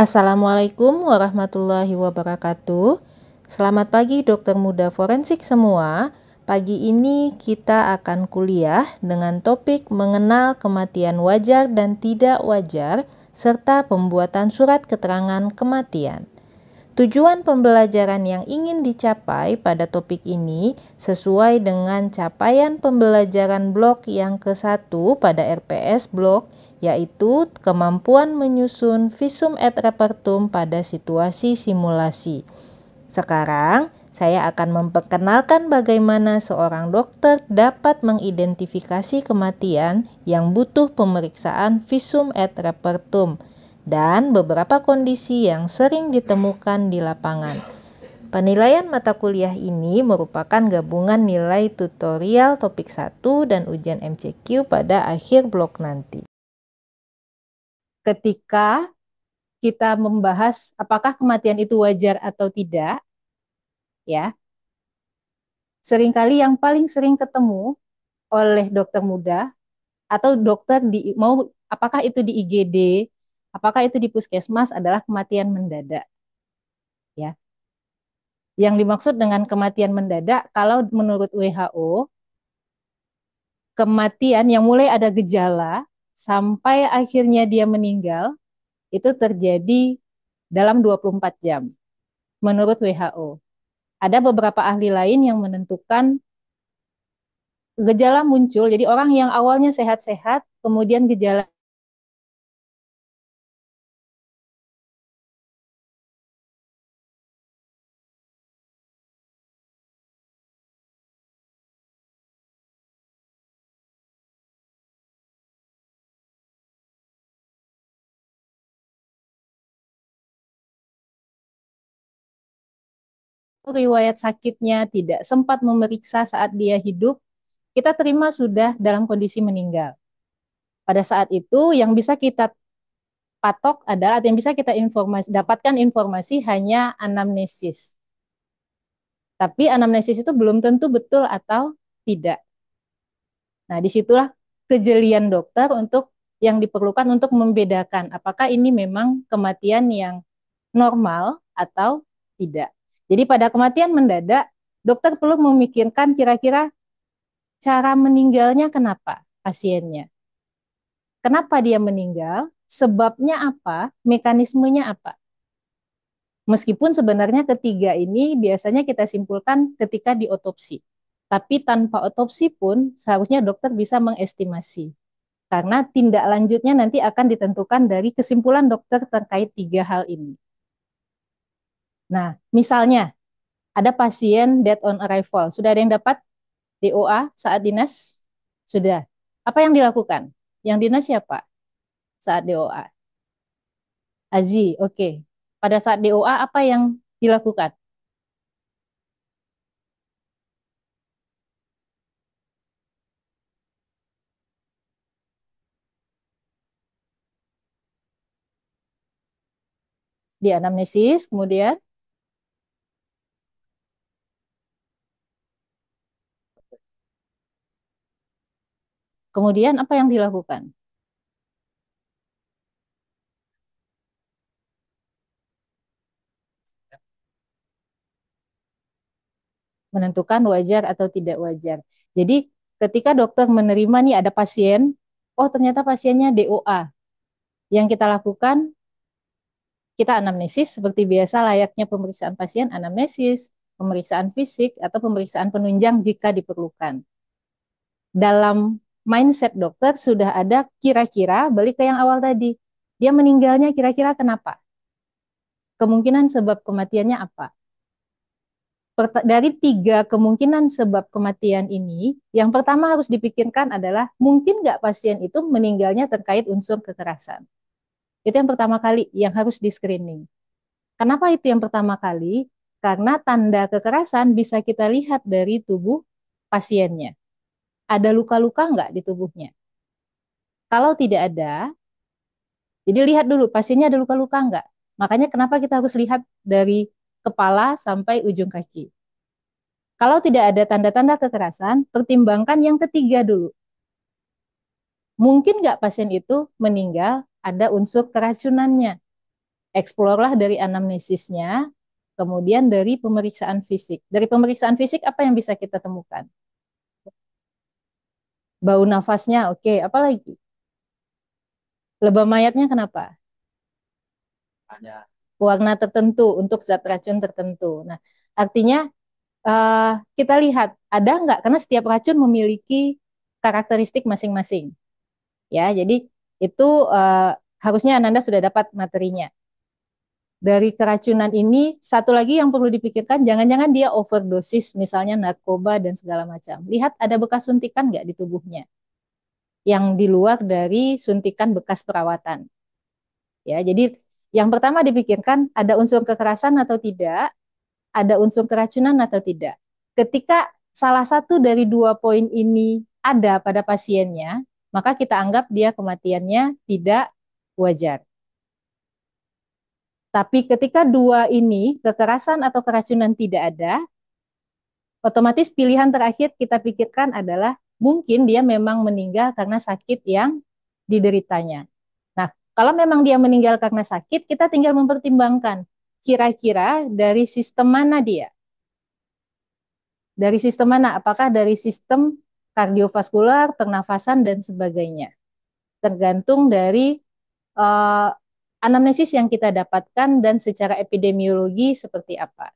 Assalamualaikum warahmatullahi wabarakatuh. Selamat pagi dokter muda forensik semua. Pagi ini kita akan kuliah dengan topik mengenal kematian wajar dan tidak wajar serta pembuatan surat keterangan kematian. Tujuan pembelajaran yang ingin dicapai pada topik ini sesuai dengan capaian pembelajaran blok yang ke-1 pada RPS blok, yaitu kemampuan menyusun visum et repertum pada situasi simulasi. Sekarang, saya akan memperkenalkan bagaimana seorang dokter dapat mengidentifikasi kematian yang butuh pemeriksaan visum et repertum dan beberapa kondisi yang sering ditemukan di lapangan. Penilaian mata kuliah ini merupakan gabungan nilai tutorial topik 1 dan ujian MCQ pada akhir blok nanti. Ketika kita membahas apakah kematian itu wajar atau tidak, ya, seringkali yang paling sering ketemu oleh dokter muda atau dokter apakah itu di IGD, apakah itu di puskesmas adalah kematian mendadak, ya. Yang dimaksud dengan kematian mendadak, kalau menurut WHO, kematian yang mulai ada gejala sampai akhirnya dia meninggal itu terjadi dalam 24 jam menurut WHO. Ada beberapa ahli lain yang menentukan gejala muncul, jadi orang yang awalnya sehat-sehat, kemudian gejala riwayat sakitnya tidak sempat memeriksa saat dia hidup, kita terima sudah dalam kondisi meninggal. Pada saat itu yang bisa kita patok adalah, yang bisa kita dapatkan informasi hanya anamnesis. Tapi anamnesis itu belum tentu betul atau tidak. Nah, disitulah kejelian dokter yang diperlukan untuk membedakan apakah ini memang kematian yang normal atau tidak. Jadi pada kematian mendadak, dokter perlu memikirkan kira-kira cara meninggalnya kenapa pasiennya. Kenapa dia meninggal, sebabnya apa, mekanismenya apa. Meskipun sebenarnya ketiga ini biasanya kita simpulkan ketika di otopsi. Tapi tanpa otopsi pun seharusnya dokter bisa mengestimasi. Karena tindak lanjutnya nanti akan ditentukan dari kesimpulan dokter terkait tiga hal ini. Nah, misalnya ada pasien death on arrival. Sudah ada yang dapat DOA saat dinas? Sudah. Apa yang dilakukan? Yang dinas siapa saat DOA? Azi, oke. Pada saat DOA apa yang dilakukan? Di anamnesis, kemudian apa yang dilakukan? Menentukan wajar atau tidak wajar. Jadi ketika dokter menerima nih ada pasien, oh ternyata pasiennya DOA. Yang kita lakukan, kita anamnesis seperti biasa layaknya pemeriksaan pasien, anamnesis, pemeriksaan fisik, atau pemeriksaan penunjang jika diperlukan. Dalam mindset dokter sudah ada kira-kira, balik ke yang awal tadi, dia meninggalnya kira-kira kenapa? Kemungkinan sebab kematiannya apa? Dari tiga kemungkinan sebab kematian ini, yang pertama harus dipikirkan adalah mungkin nggak pasien itu meninggalnya terkait unsur kekerasan. Itu yang pertama kali yang harus di-screening. Kenapa itu yang pertama kali? Karena tanda kekerasan bisa kita lihat dari tubuh pasiennya. Ada luka-luka nggak di tubuhnya? Kalau tidak ada, jadi lihat dulu pasiennya ada luka-luka nggak. Makanya kenapa kita harus lihat dari kepala sampai ujung kaki. Kalau tidak ada tanda-tanda kekerasan, pertimbangkan yang ketiga dulu. Mungkin nggak pasien itu meninggal ada unsur keracunannya. Eksplorlah dari anamnesisnya, kemudian dari pemeriksaan fisik. Dari pemeriksaan fisik apa yang bisa kita temukan? Bau nafasnya, oke. Apa lagi? Lebam mayatnya kenapa? Warna tertentu untuk zat racun tertentu. Nah, artinya kita lihat ada nggak? Karena setiap racun memiliki karakteristik masing-masing. Ya, jadi itu harusnya Ananda sudah dapat materinya. Dari keracunan ini, satu lagi yang perlu dipikirkan, jangan-jangan dia overdosis, misalnya narkoba dan segala macam. Lihat ada bekas suntikan nggak di tubuhnya, yang di luar dari suntikan bekas perawatan. Ya, jadi yang pertama dipikirkan ada unsur kekerasan atau tidak, ada unsur keracunan atau tidak. Ketika salah satu dari dua poin ini ada pada pasiennya, maka kita anggap dia kematiannya tidak wajar. Tapi ketika dua ini, kekerasan atau keracunan tidak ada, otomatis pilihan terakhir kita pikirkan adalah mungkin dia memang meninggal karena sakit yang dideritanya. Nah, kalau memang dia meninggal karena sakit, kita tinggal mempertimbangkan kira-kira dari sistem mana dia. Dari sistem mana? Apakah dari sistem kardiovaskular, pernafasan, dan sebagainya. Tergantung dari uh, anamnesis yang kita dapatkan dan secara epidemiologi seperti apa.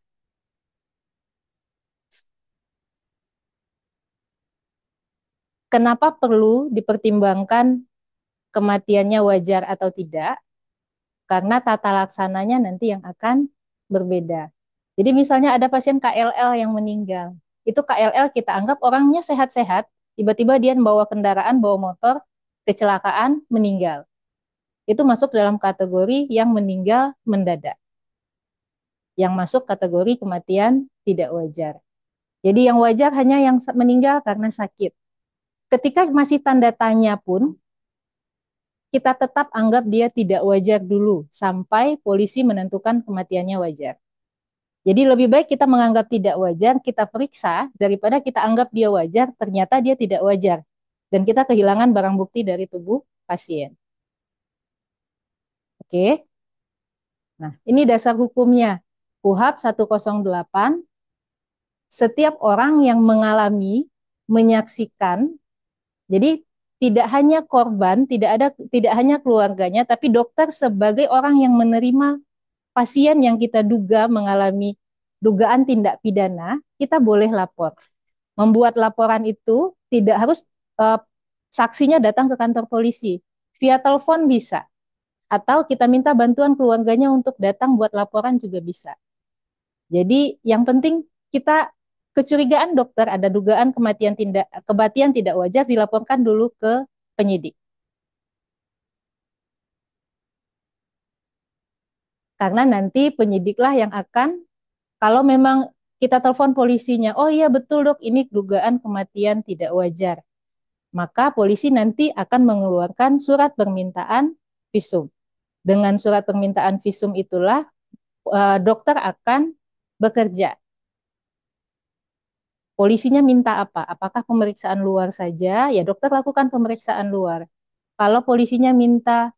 Kenapa perlu dipertimbangkan kematiannya wajar atau tidak? Karena tata laksananya nanti yang akan berbeda. Jadi misalnya ada pasien KLL yang meninggal. Itu KLL kita anggap orangnya sehat-sehat, tiba-tiba dia membawa kendaraan, bawa motor, kecelakaan, meninggal. Itu masuk dalam kategori yang meninggal mendadak. Yang masuk kategori kematian tidak wajar. Jadi yang wajar hanya yang meninggal karena sakit. Ketika masih tanda tanya pun, kita tetap anggap dia tidak wajar dulu sampai polisi menentukan kematiannya wajar. Jadi lebih baik kita menganggap tidak wajar, kita periksa daripada kita anggap dia wajar, ternyata dia tidak wajar. Dan kita kehilangan barang bukti dari tubuh pasien. Oke. Nah, ini dasar hukumnya. KUHP 108, setiap orang yang mengalami, menyaksikan, jadi tidak hanya korban, tidak hanya keluarganya, tapi dokter sebagai orang yang menerima pasien yang kita duga mengalami dugaan tindak pidana, kita boleh lapor. Membuat laporan itu tidak harus uh, saksinya datang ke kantor polisi. Via telepon bisa. Atau kita minta bantuan keluarganya untuk datang buat laporan juga bisa. Jadi yang penting kita kecurigaan dokter ada dugaan kematian tidak wajar dilaporkan dulu ke penyidik. Karena nanti penyidiklah yang akan kalau memang kita telepon polisinya, oh iya betul dok ini dugaan kematian tidak wajar. Maka polisi nanti akan mengeluarkan surat permintaan visum. Dengan surat permintaan visum itulah dokter akan bekerja. Polisinya minta apa? Apakah pemeriksaan luar saja? Ya dokter lakukan pemeriksaan luar. Kalau polisinya minta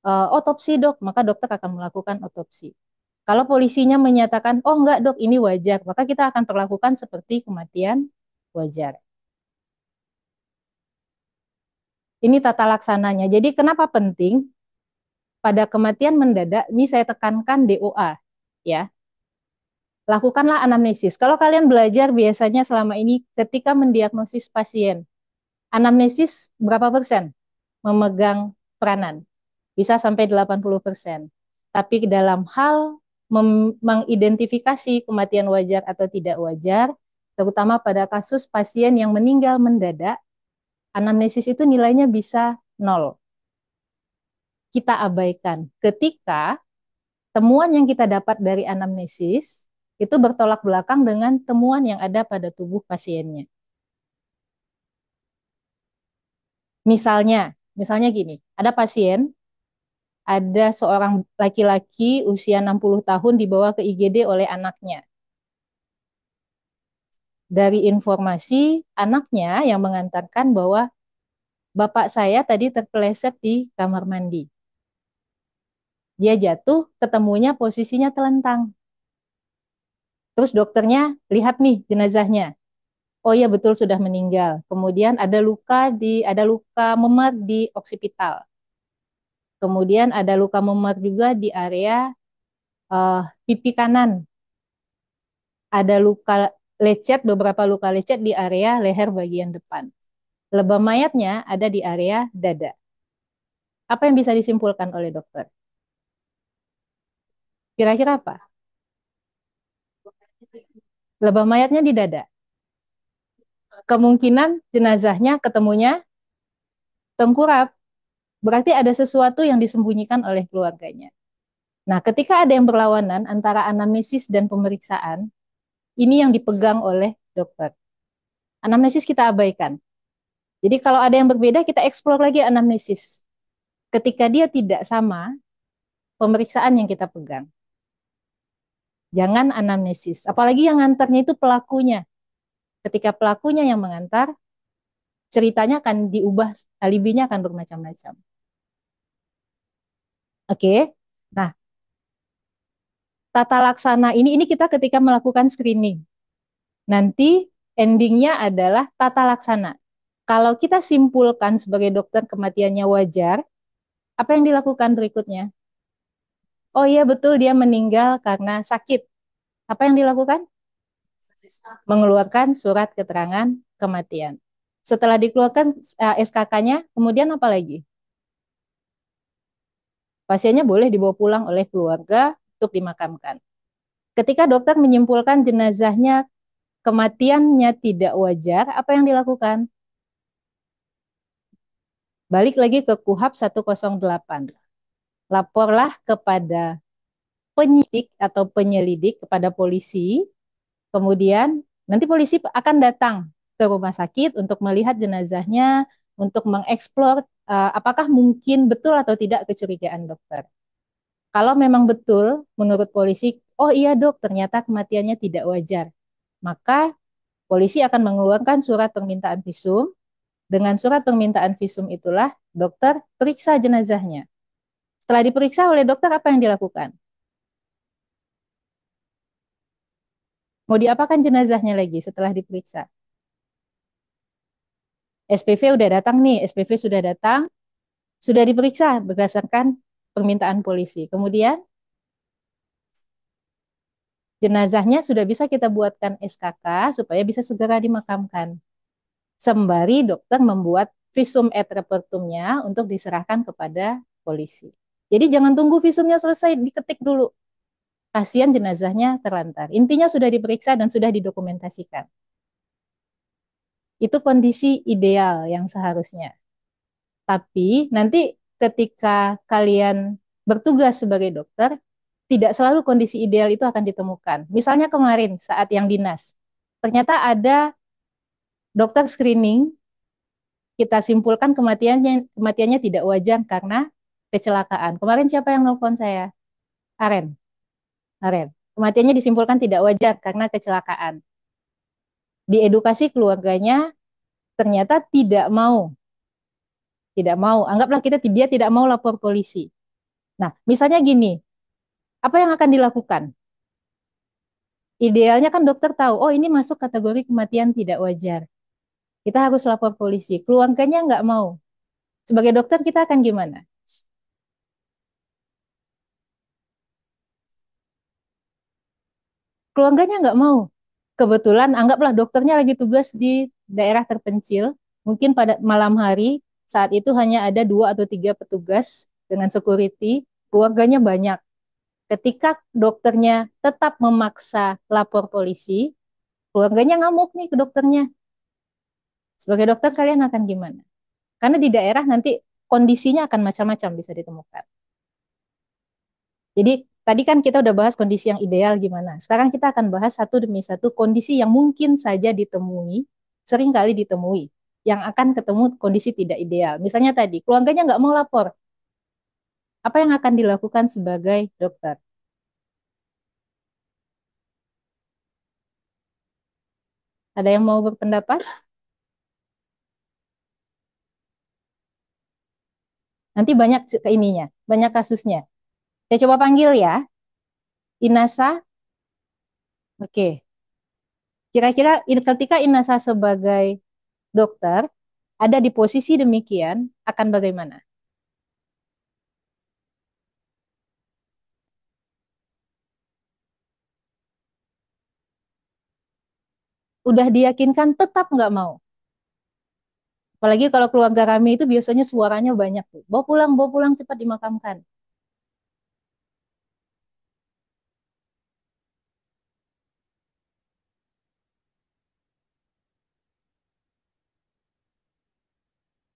otopsi dok, maka dokter akan melakukan otopsi. Kalau polisinya menyatakan, oh enggak dok ini wajar, maka kita akan perlakukan seperti kematian wajar. Ini tata laksananya. Jadi kenapa penting? Pada kematian mendadak, ini saya tekankan DOA, ya. Lakukanlah anamnesis. Kalau kalian belajar biasanya selama ini ketika mendiagnosis pasien, anamnesis berapa persen memegang peranan? Bisa sampai 80%. Tapi dalam hal mengidentifikasi kematian wajar atau tidak wajar, terutama pada kasus pasien yang meninggal mendadak, anamnesis itu nilainya bisa 0. Kita abaikan. Ketika temuan yang kita dapat dari anamnesis itu bertolak belakang dengan temuan yang ada pada tubuh pasiennya. Misalnya gini, ada pasien, ada seorang laki-laki usia 60 tahun dibawa ke IGD oleh anaknya. Dari informasi anaknya yang mengantarkan bahwa bapak saya tadi terpeleset di kamar mandi. Dia jatuh, ketemunya posisinya telentang. Terus dokternya lihat nih jenazahnya. Oh iya betul sudah meninggal. Kemudian ada luka memar di oksipital. Kemudian ada luka memar juga di area pipi kanan. Ada luka lecet, beberapa luka lecet di area leher bagian depan. Lebam mayatnya ada di area dada. Apa yang bisa disimpulkan oleh dokter? Kira-kira apa? Lebam mayatnya di dada. Kemungkinan jenazahnya ketemunya tengkurap. Berarti ada sesuatu yang disembunyikan oleh keluarganya. Nah, ketika ada yang berlawanan antara anamnesis dan pemeriksaan, ini yang dipegang oleh dokter. Anamnesis kita abaikan. Jadi kalau ada yang berbeda, kita eksplor lagi anamnesis. Ketika dia tidak sama, pemeriksaan yang kita pegang. Jangan anamnesis. Apalagi yang ngantarnya itu pelakunya. Ketika pelakunya yang mengantar, ceritanya akan diubah, alibinya akan bermacam-macam. Oke. Nah, tata laksana ini kita ketika melakukan screening. Nanti endingnya adalah tata laksana. Kalau kita simpulkan sebagai dokter kematiannya wajar, apa yang dilakukan berikutnya? Oh iya betul dia meninggal karena sakit. Apa yang dilakukan? Mengeluarkan surat keterangan kematian. Setelah dikeluarkan SKK-nya, kemudian apa lagi? Pasiennya boleh dibawa pulang oleh keluarga untuk dimakamkan. Ketika dokter menyimpulkan jenazahnya kematiannya tidak wajar, apa yang dilakukan? Balik lagi ke KUHP 108. Laporlah kepada penyidik atau penyelidik, kepada polisi. Kemudian nanti polisi akan datang ke rumah sakit untuk melihat jenazahnya, untuk mengeksplor apakah mungkin betul atau tidak kecurigaan dokter. Kalau memang betul menurut polisi, oh iya dok, ternyata kematiannya tidak wajar, maka polisi akan mengeluarkan surat permintaan visum. Dengan surat permintaan visum itulah dokter periksa jenazahnya. Setelah diperiksa oleh dokter, apa yang dilakukan? Mau diapakan jenazahnya lagi setelah diperiksa? SPV udah datang nih, SPV sudah datang, sudah diperiksa berdasarkan permintaan polisi. Kemudian jenazahnya sudah bisa kita buatkan SKK supaya bisa segera dimakamkan. Sembari dokter membuat visum et repertumnya untuk diserahkan kepada polisi. Jadi jangan tunggu visumnya selesai, diketik dulu. Kasihan jenazahnya terlantar. Intinya sudah diperiksa dan sudah didokumentasikan. Itu kondisi ideal yang seharusnya. Tapi nanti ketika kalian bertugas sebagai dokter, tidak selalu kondisi ideal itu akan ditemukan. Misalnya kemarin saat yang dinas, ternyata ada dokter screening, kita simpulkan kematiannya tidak wajar karena kecelakaan. Kemarin siapa yang nelfon saya? Aren. Aren. Kematiannya disimpulkan tidak wajar karena kecelakaan. Di edukasi keluarganya ternyata tidak mau. Anggaplah dia tidak mau lapor polisi. Nah, misalnya gini, apa yang akan dilakukan? Idealnya kan dokter tahu, oh ini masuk kategori kematian tidak wajar. Kita harus lapor polisi. Keluarganya nggak mau. Sebagai dokter kita akan gimana? Keluarganya nggak mau. Kebetulan anggaplah dokternya lagi tugas di daerah terpencil. Mungkin pada malam hari saat itu hanya ada 2 atau 3 petugas dengan security. Keluarganya banyak. Ketika dokternya tetap memaksa lapor polisi, keluarganya ngamuk nih ke dokternya. Sebagai dokter kalian akan gimana? Karena di daerah nanti kondisinya akan macam-macam bisa ditemukan. Jadi tadi kan kita udah bahas kondisi yang ideal gimana. Sekarang kita akan bahas satu demi satu kondisi yang mungkin saja ditemui, sering kali ditemui, yang akan ketemu kondisi tidak ideal. Misalnya tadi, keluarganya nggak mau lapor. Apa yang akan dilakukan sebagai dokter? Ada yang mau berpendapat? Nanti banyak ke ininya, banyak kasusnya. Saya coba panggil ya. Inasa. Oke. Kira-kira ketika Inasa sebagai dokter ada di posisi demikian, akan bagaimana? Udah diyakinkan tetap nggak mau. Apalagi kalau keluarga kami itu biasanya suaranya banyak tuh. Bawa pulang cepat dimakamkan.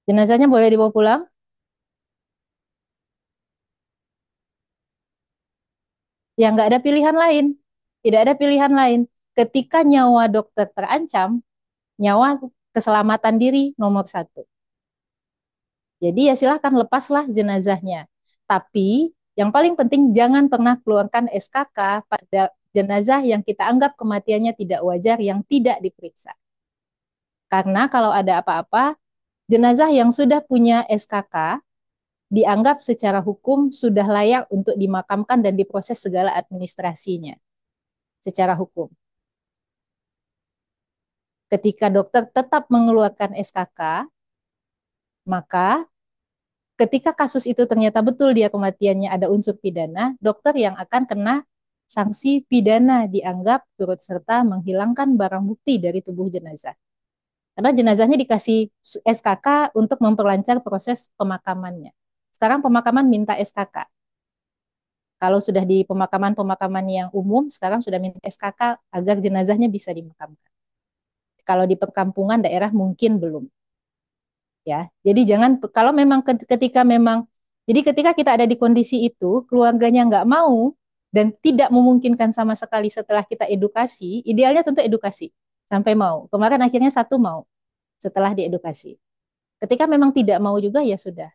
Jenazahnya boleh dibawa pulang? Ya nggak ada pilihan lain. Tidak ada pilihan lain. Ketika nyawa dokter terancam, nyawa keselamatan diri nomor satu. Jadi ya silahkan lepaslah jenazahnya. Tapi yang paling penting jangan pernah keluarkan SKK pada jenazah yang kita anggap kematiannya tidak wajar yang tidak diperiksa. Karena kalau ada apa-apa, jenazah yang sudah punya SKK dianggap secara hukum sudah layak untuk dimakamkan dan diproses segala administrasinya secara hukum. Ketika dokter tetap mengeluarkan SKK, maka ketika kasus itu ternyata betul dia kematiannya ada unsur pidana, dokter yang akan kena sanksi pidana dianggap turut serta menghilangkan barang bukti dari tubuh jenazah. Karena jenazahnya dikasih SKK untuk memperlancar proses pemakamannya. Sekarang pemakaman minta SKK. Kalau sudah di pemakaman-pemakaman yang umum, sekarang sudah minta SKK agar jenazahnya bisa dimakamkan. Kalau di perkampungan daerah mungkin belum. Ya, jadi jangan kalau memang ketika memang jadi ketika kita ada di kondisi itu keluarganya nggak mau dan tidak memungkinkan sama sekali setelah kita edukasi, idealnya tentu edukasi sampai mau. Kemarin akhirnya satu mau setelah diedukasi. Ketika memang tidak mau juga ya sudah.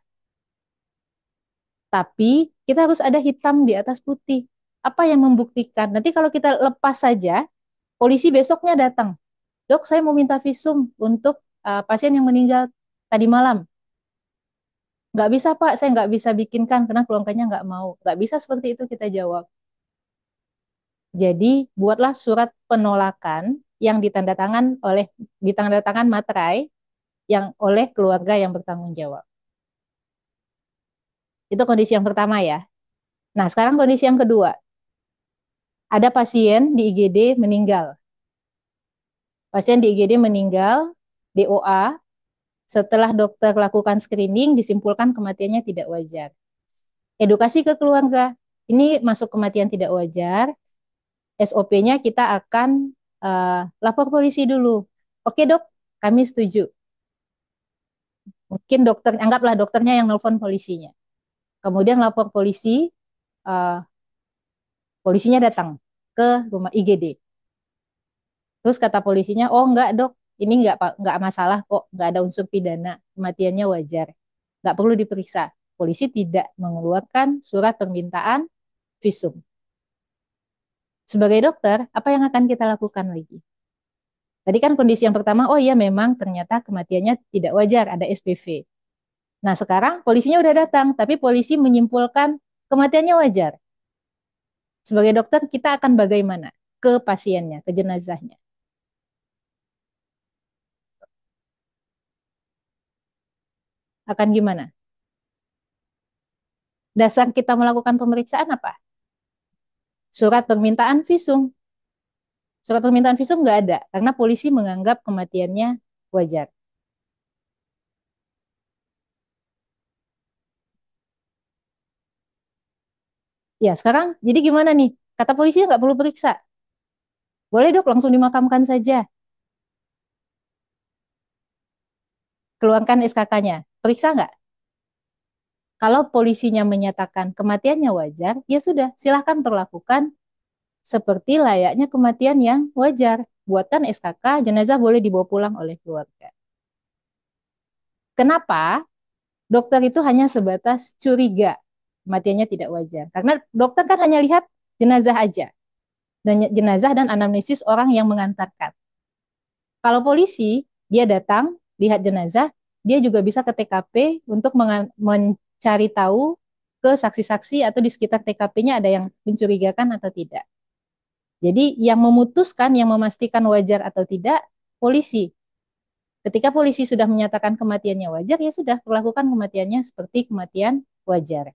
Tapi kita harus ada hitam di atas putih. Apa yang membuktikan? Nanti kalau kita lepas saja, polisi besoknya datang. Dok, saya mau minta visum untuk pasien yang meninggal tadi malam. Nggak bisa Pak, saya nggak bisa bikinkan karena keluarganya nggak mau. Nggak bisa seperti itu kita jawab. Jadi buatlah surat penolakan yang ditandatangan materai yang oleh keluarga yang bertanggung jawab. Itu kondisi yang pertama ya. Nah, sekarang kondisi yang kedua. Ada pasien di IGD meninggal. Pasien di IGD meninggal, DOA, setelah dokter lakukan screening disimpulkan kematiannya tidak wajar. Edukasi ke keluarga, ini masuk kematian tidak wajar, SOP-nya kita akan lapor polisi dulu. Oke dok, kami setuju. Mungkin dokter, anggaplah dokternya yang nelpon polisinya. Kemudian lapor polisi, uh, polisinya datang ke rumah IGD. Terus kata polisinya, oh enggak dok, ini enggak masalah kok, enggak ada unsur pidana, kematiannya wajar, enggak perlu diperiksa. Polisi tidak mengeluarkan surat permintaan visum. Sebagai dokter, apa yang akan kita lakukan lagi? Tadi kan kondisi yang pertama, oh iya memang ternyata kematiannya tidak wajar, ada SPV. Nah sekarang polisinya udah datang, tapi polisi menyimpulkan kematiannya wajar. Sebagai dokter, kita akan bagaimana ke pasiennya, ke jenazahnya? Akan gimana? Dasar kita melakukan pemeriksaan apa? Surat permintaan visum. Surat permintaan visum nggak ada, karena polisi menganggap kematiannya wajar. Ya sekarang, jadi gimana nih? Kata polisi nggak perlu periksa. Boleh dok, langsung dimakamkan saja. Keluarkan SKK-nya. Periksa nggak? Kalau polisinya menyatakan kematiannya wajar, ya sudah, silahkan perlakukan seperti layaknya kematian yang wajar. Buatkan SKK, jenazah boleh dibawa pulang oleh keluarga. Kenapa? Dokter itu hanya sebatas curiga kematiannya tidak wajar. Karena dokter kan hanya lihat jenazah aja. Dan jenazah dan anamnesis orang yang mengantarkan. Kalau polisi, dia datang, lihat jenazah, dia juga bisa ke TKP untuk mencari tahu ke saksi-saksi atau di sekitar TKP-nya ada yang mencurigakan atau tidak. Jadi yang memutuskan, yang memastikan wajar atau tidak, polisi. Ketika polisi sudah menyatakan kematiannya wajar, ya sudah perlakukan kematiannya seperti kematian wajar.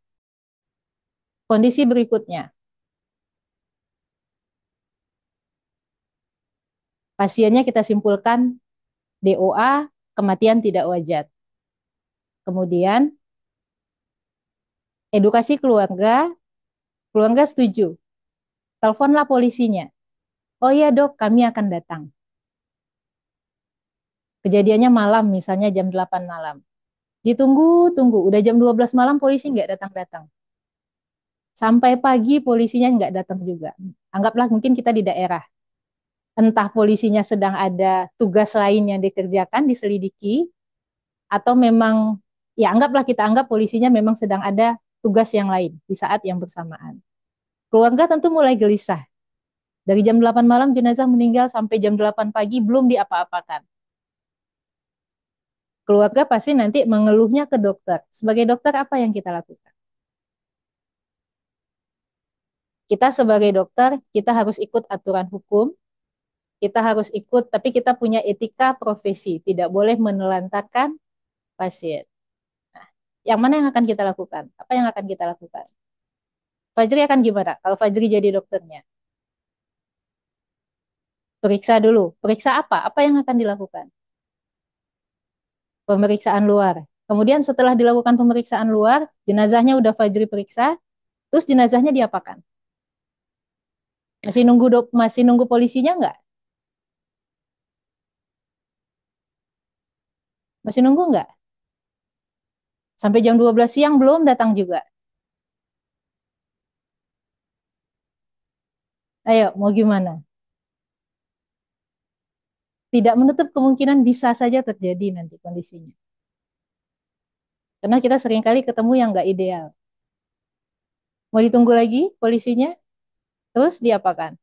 Kondisi berikutnya, pasiennya kita simpulkan DOA, kematian tidak wajar. Kemudian edukasi keluarga, keluarga setuju. Teleponlah polisinya. Oh iya dok, kami akan datang. Kejadiannya malam, misalnya jam 8 malam. Ditunggu, udah jam 12 malam polisi nggak datang-datang. Sampai pagi polisinya nggak datang juga. Anggaplah mungkin kita di daerah. Entah polisinya sedang ada tugas lain yang dikerjakan, diselidiki, atau memang, ya anggaplah kita anggap polisinya memang sedang ada tugas yang lain di saat yang bersamaan. Keluarga tentu mulai gelisah. Dari jam 8 malam jenazah meninggal sampai jam 8 pagi belum diapa-apakan. Keluarga pasti nanti mengeluhnya ke dokter. Sebagai dokter apa yang kita lakukan? Kita sebagai dokter, kita harus ikut aturan hukum, kita harus ikut, tapi kita punya etika profesi, tidak boleh menelantarkan pasien. Nah, yang mana yang akan kita lakukan? Apa yang akan kita lakukan? Fajri akan gimana kalau Fajri jadi dokternya? Periksa dulu. Periksa apa? Apa yang akan dilakukan? Pemeriksaan luar. Kemudian setelah dilakukan pemeriksaan luar, jenazahnya udah Fajri periksa, terus jenazahnya diapakan? Masih nunggu polisinya nggak? Masih nunggu nggak? Sampai jam 12 siang belum datang juga. Ayo, mau gimana? Tidak menutup kemungkinan bisa saja terjadi nanti kondisinya. Karena kita seringkali ketemu yang nggak ideal. Mau ditunggu lagi polisinya? Terus diapakan?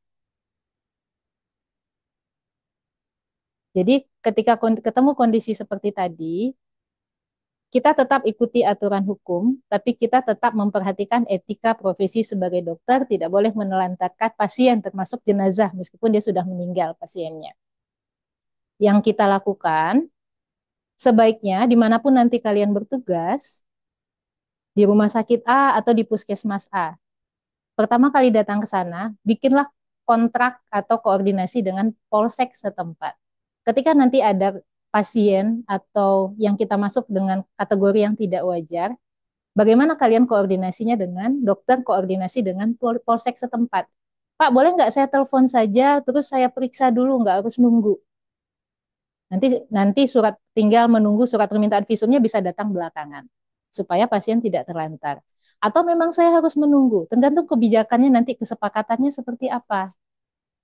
Jadi ketika ketemu kondisi seperti tadi, kita tetap ikuti aturan hukum, tapi kita tetap memperhatikan etika profesi sebagai dokter, tidak boleh menelantarkan pasien, termasuk jenazah, meskipun dia sudah meninggal pasiennya. Yang kita lakukan, sebaiknya dimanapun nanti kalian bertugas, di rumah sakit A atau di puskesmas A, pertama kali datang ke sana, bikinlah kontrak atau koordinasi dengan polsek setempat. Ketika nanti ada pasien atau yang kita masuk dengan kategori yang tidak wajar, bagaimana kalian koordinasinya dengan dokter, koordinasi dengan polsek setempat. Pak, boleh nggak saya telepon saja, terus saya periksa dulu, nggak harus nunggu. Nanti surat tinggal menunggu surat permintaan visumnya bisa datang belakangan, supaya pasien tidak terlantar. Atau memang saya harus menunggu, tergantung kebijakannya nanti kesepakatannya seperti apa.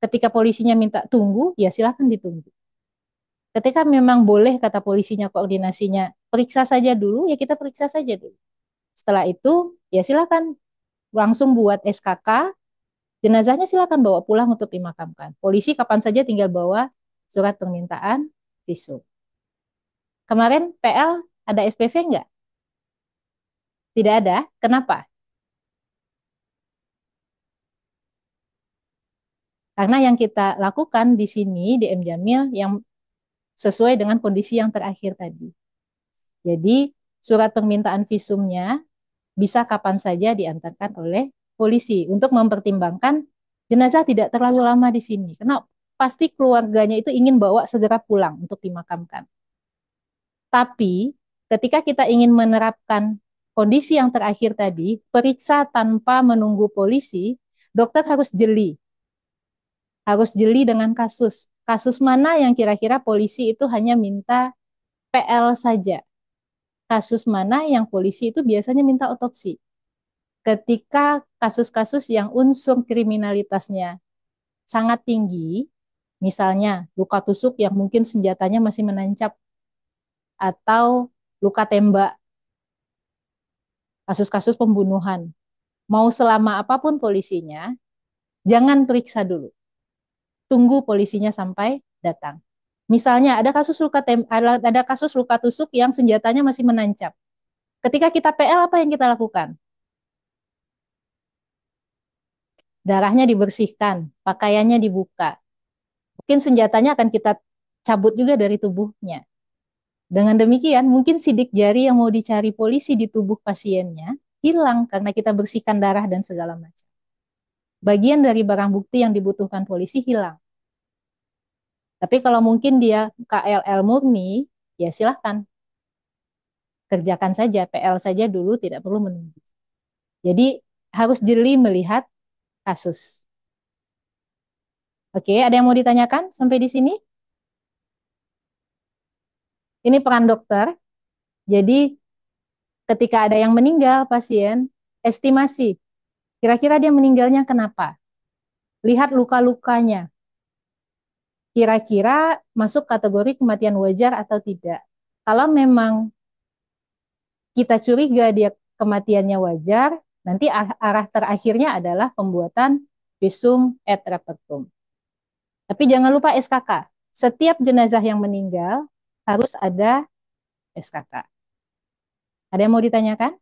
Ketika polisinya minta tunggu, ya silakan ditunggu. Ketika memang boleh kata polisinya koordinasinya, periksa saja dulu, ya kita periksa saja dulu. Setelah itu, ya silakan langsung buat SKK, jenazahnya silakan bawa pulang untuk dimakamkan. Polisi kapan saja tinggal bawa surat permintaan visum. Kemarin PL ada SPV enggak? Tidak ada. Kenapa? Karena yang kita lakukan di sini di M Jamil yang sesuai dengan kondisi yang terakhir tadi. Jadi surat permintaan visumnya bisa kapan saja diantarkan oleh polisi untuk mempertimbangkan jenazah tidak terlalu lama di sini. Karena pasti keluarganya itu ingin bawa segera pulang untuk dimakamkan. Tapi ketika kita ingin menerapkan kondisi yang terakhir tadi, periksa tanpa menunggu polisi, dokter harus jeli. Harus jeli dengan kasus. Kasus mana yang kira-kira polisi itu hanya minta PL saja. Kasus mana yang polisi itu biasanya minta otopsi. Ketika kasus-kasus yang unsur kriminalitasnya sangat tinggi, misalnya luka tusuk yang mungkin senjatanya masih menancap, atau luka tembak, kasus-kasus pembunuhan, mau selama apapun polisinya, jangan periksa dulu. Tunggu polisinya sampai datang. Misalnya ada kasus luka tusuk yang senjatanya masih menancap. Ketika kita PL apa yang kita lakukan? darahnya dibersihkan, pakaiannya dibuka. Mungkin senjatanya akan kita cabut juga dari tubuhnya. Dengan demikian, mungkin sidik jari yang mau dicari polisi di tubuh pasiennya hilang karena kita bersihkan darah dan segala macam. Bagian dari barang bukti yang dibutuhkan polisi hilang. Tapi kalau mungkin dia KLL murni, ya silahkan kerjakan saja, PL saja dulu, tidak perlu menunggu. Jadi harus jeli melihat kasus. Oke, ada yang mau ditanyakan sampai di sini? Ini peran dokter. Jadi ketika ada yang meninggal pasien, estimasi kira-kira dia meninggalnya kenapa? Lihat luka-lukanya. Kira-kira masuk kategori kematian wajar atau tidak. Kalau memang kita curiga dia kematiannya wajar, nanti arah terakhirnya adalah pembuatan visum et repertum. Tapi jangan lupa SKK. Setiap jenazah yang meninggal harus ada SKK. Ada yang mau ditanyakan?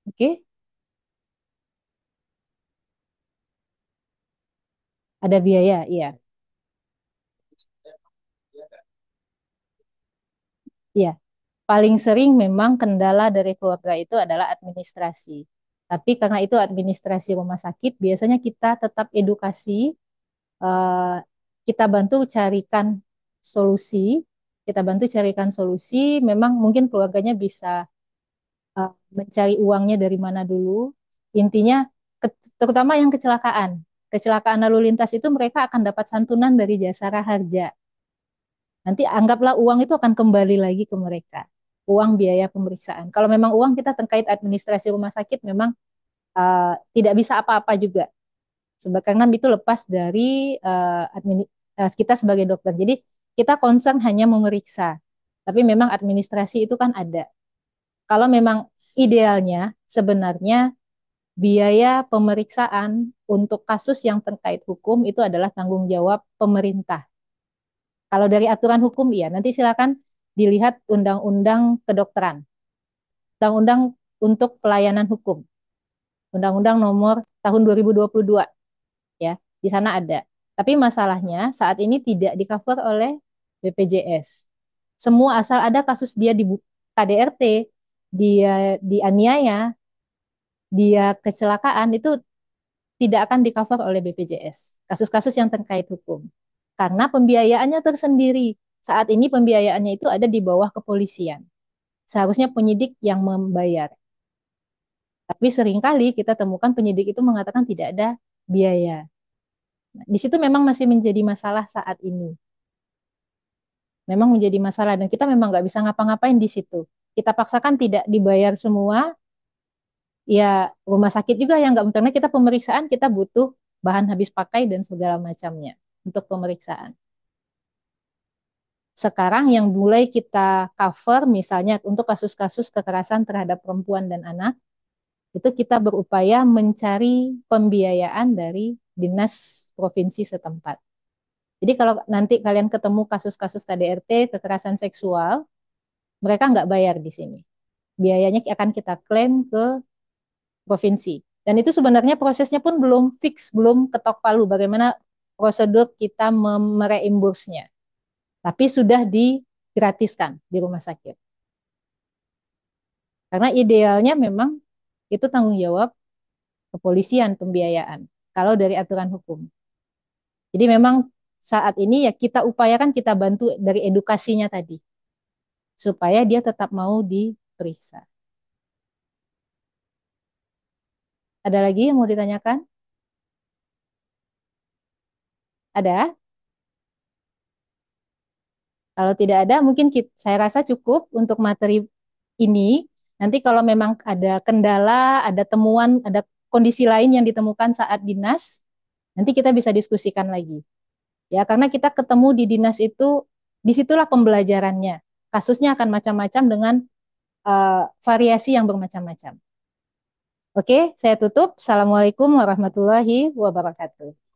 Oke, ada biaya, iya. Iya, paling sering memang kendala dari keluarga itu adalah administrasi. Tapi karena itu administrasi rumah sakit, biasanya kita tetap edukasi, eh, kita bantu carikan solusi, kita bantu carikan solusi. Memang mungkin keluarganya bisa mencari uangnya dari mana dulu. Intinya, terutama yang kecelakaan. Kecelakaan lalu lintas itu mereka akan dapat santunan dari jasara harja. Nanti anggaplah uang itu akan kembali lagi ke mereka. Uang biaya pemeriksaan. Kalau memang uang kita terkait administrasi rumah sakit memang tidak bisa apa-apa juga. Sebab karena itu lepas dari kita sebagai dokter. Jadi kita concern hanya memeriksa. Tapi memang administrasi itu kan ada. Kalau memang idealnya sebenarnya biaya pemeriksaan untuk kasus yang terkait hukum itu adalah tanggung jawab pemerintah. Kalau dari aturan hukum, iya. Nanti silakan dilihat Undang-Undang Kedokteran, Undang-Undang untuk Pelayanan Hukum, Undang-Undang Nomor Tahun 2022, ya. Di sana ada. Tapi masalahnya saat ini tidak di-cover oleh BPJS. Semua asal ada kasus dia di KDRT, dia dianiaya, dia kecelakaan itu tidak akan di-cover oleh BPJS. Kasus-kasus yang terkait hukum. Karena pembiayaannya tersendiri. Saat ini pembiayaannya itu ada di bawah kepolisian. Seharusnya penyidik yang membayar. Tapi seringkali kita temukan penyidik itu mengatakan tidak ada biaya. Nah, di situ memang masih menjadi masalah saat ini. Memang menjadi masalah dan kita memang nggak bisa ngapa-ngapain di situ. Kita paksakan tidak dibayar semua, ya rumah sakit juga yang nggak, karena kita pemeriksaan kita butuh bahan habis pakai dan segala macamnya untuk pemeriksaan. Sekarang yang mulai kita cover misalnya untuk kasus-kasus kekerasan terhadap perempuan dan anak, itu kita berupaya mencari pembiayaan dari dinas provinsi setempat. Jadi kalau nanti kalian ketemu kasus-kasus KDRT, kekerasan seksual, mereka nggak bayar di sini. Biayanya akan kita klaim ke provinsi. Dan itu sebenarnya prosesnya pun belum fix, belum ketok palu bagaimana prosedur kita mereimbursenya. Tapi sudah digratiskan di rumah sakit. Karena idealnya memang itu tanggung jawab kepolisian pembiayaan kalau dari aturan hukum. Jadi memang saat ini ya kita upayakan kita bantu dari edukasinya tadi supaya dia tetap mau diperiksa. Ada lagi yang mau ditanyakan? Ada? Kalau tidak ada, mungkin saya rasa cukup untuk materi ini. Nanti kalau memang ada kendala, ada temuan, ada kondisi lain yang ditemukan saat dinas, nanti kita bisa diskusikan lagi. Ya, karena kita ketemu di dinas itu, disitulah pembelajarannya. Kasusnya akan macam-macam dengan variasi yang bermacam-macam. Oke, saya tutup. Assalamualaikum warahmatullahi wabarakatuh.